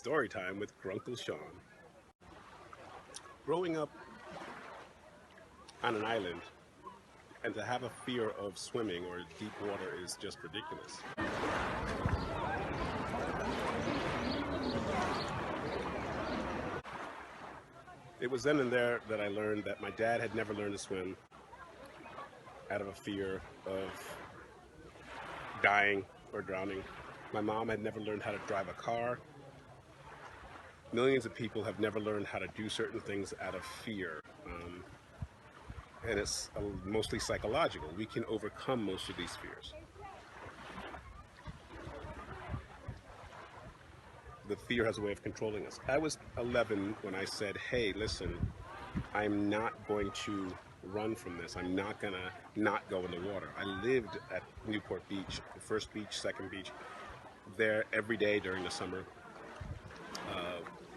Storytime with Grunkle Shawn. Growing up on an island and to have a fear of swimming or deep water is just ridiculous. It was then and there that I learned that my dad had never learned to swim out of a fear of dying or drowning. My mom had never learned how to drive a car. Millions of people have never learned how to do certain things out of fear. And it's mostly psychological. We can overcome most of these fears. The fear has a way of controlling us. I was 11 when I said, hey, listen, I'm not going to run from this. I'm not gonna not go in the water. I lived at Newport Beach, the first beach, second beach, there every day during the summer.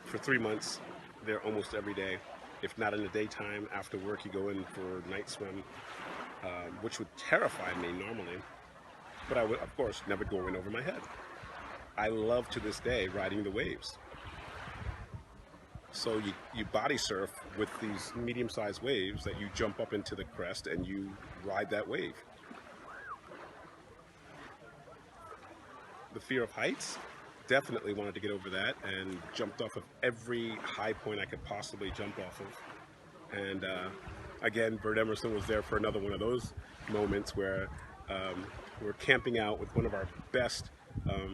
For 3 months, there almost every day. If not in the daytime, after work you go in for a night swim, which would terrify me normally, but I would, of course, never go in over my head. I love to this day riding the waves. So you body surf with these medium-sized waves that you jump up into the crest and you ride that wave. The fear of heights, definitely wanted to get over that and jumped off of every high point I could possibly jump off of. And again, Bert Emerson was there for another one of those moments where we're camping out with one of our best.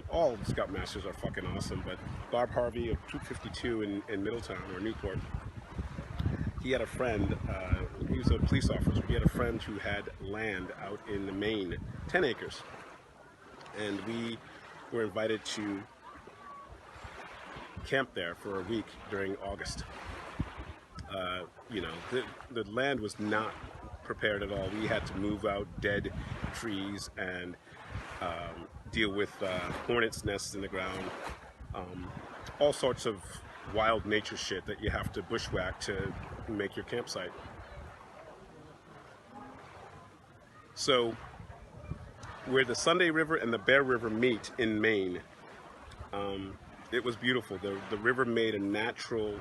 All Scoutmasters are fucking awesome, but Bob Harvey of Troop 52 in Middletown or Newport, he had a friend, he was a police officer, he had a friend who had land out in Maine, 10 acres, and we were invited to camp there for a week during August. You know, the land was not prepared at all. We had to move out dead trees and deal with hornets' nests in the ground, all sorts of wild nature shit that you have to bushwhack to make your campsite. So, where the Sunday River and the Bear River meet in Maine, it was beautiful. The river made a natural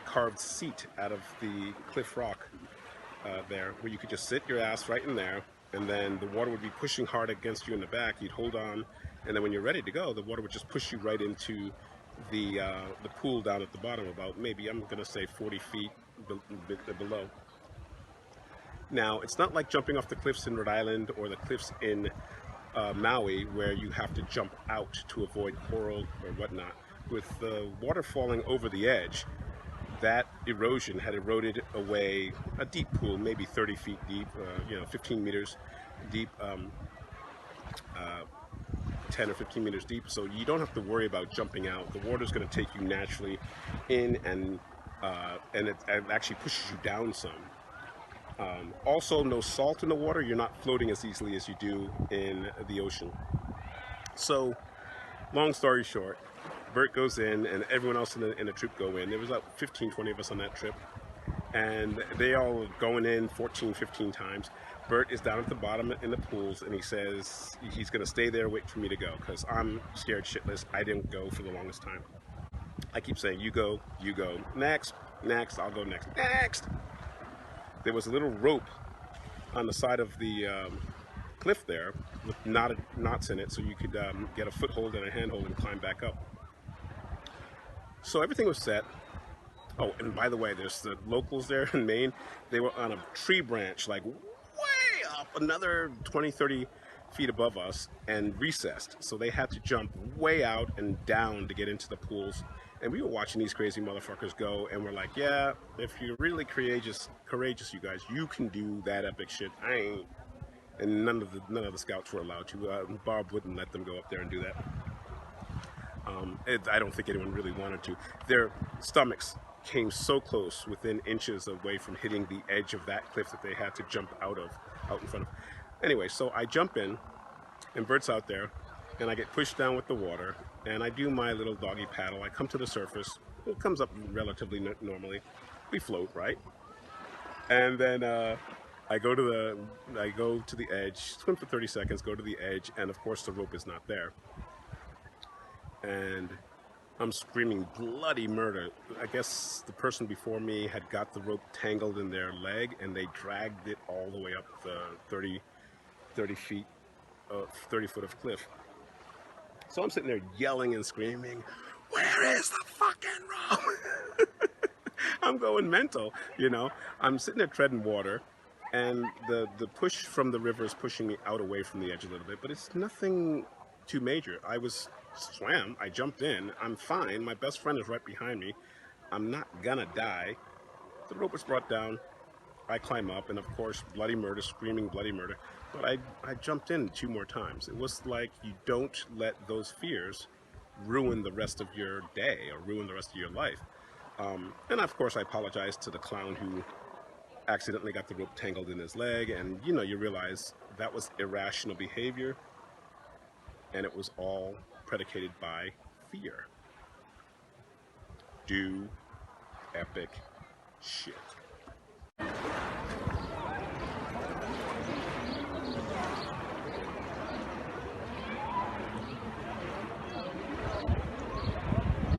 carved seat out of the cliff rock there, where you could just sit your ass right in there, and then the water would be pushing hard against you in the back. You'd hold on, and then when you're ready to go, the water would just push you right into the pool down at the bottom, about maybe, I'm going to say 40 feet below. Now, it's not like jumping off the cliffs in Rhode Island or the cliffs in Maui, where you have to jump out to avoid coral or whatnot. With the water falling over the edge, that erosion had eroded away a deep pool, maybe 30 feet deep, 15 meters deep, 10 or 15 meters deep. So you don't have to worry about jumping out. The water's going to take you naturally in, and it actually pushes you down some. Also, no salt in the water. You're not floating as easily as you do in the ocean. So, long story short, Bert goes in and everyone else in the troop go in. There was about 15, 20 of us on that trip. And they all going in 14, 15 times. Bert is down at the bottom in the pools and he says he's going to stay there, wait for me to go, because I'm scared shitless. I didn't go for the longest time. I keep saying, you go, next, I'll go next. There was a little rope on the side of the cliff there with knots in it, so you could get a foothold and a handhold and climb back up. So everything was set. Oh, and by the way, there's the locals there in Maine. They were on a tree branch, like way up, another 20, 30 feet above us, and recessed. So they had to jump way out and down to get into the pools. And we were watching these crazy motherfuckers go, and we're like, yeah, if you're really courageous, you guys, you can do that epic shit. I ain't. And none of the scouts were allowed to. Bob wouldn't let them go up there and do that. I don't think anyone really wanted to. Their stomachs came so close, within inches away from hitting the edge of that cliff that they had to jump out in front of. Anyway, so I jump in, and Bert's out there, and I get pushed down with the water, and I do my little doggy paddle. I come to the surface. It comes up relatively normally. We float, right? And then I go to the edge, swim for 30 seconds, go to the edge, and of course the rope is not there. And I'm screaming bloody murder. I guess the person before me had got the rope tangled in their leg, and they dragged it all the way up the 30 feet, 30 foot of cliff. So I'm sitting there yelling and screaming, "Where is the fucking rope?" I'm going mental, you know. I'm sitting there treading water, and the push from the river is pushing me out away from the edge a little bit, but it's nothing too major. I swam, I jumped in, I'm fine, my best friend is right behind me, I'm not gonna die. The rope was brought down, I climb up, and of course, bloody murder, screaming bloody murder, but I jumped in 2 more times. It was like, you don't let those fears ruin the rest of your day or ruin the rest of your life. And of course, I apologized to the clown who accidentally got the rope tangled in his leg, and you know, you realize that was irrational behavior, and it was all predicated by fear. Do epic shit.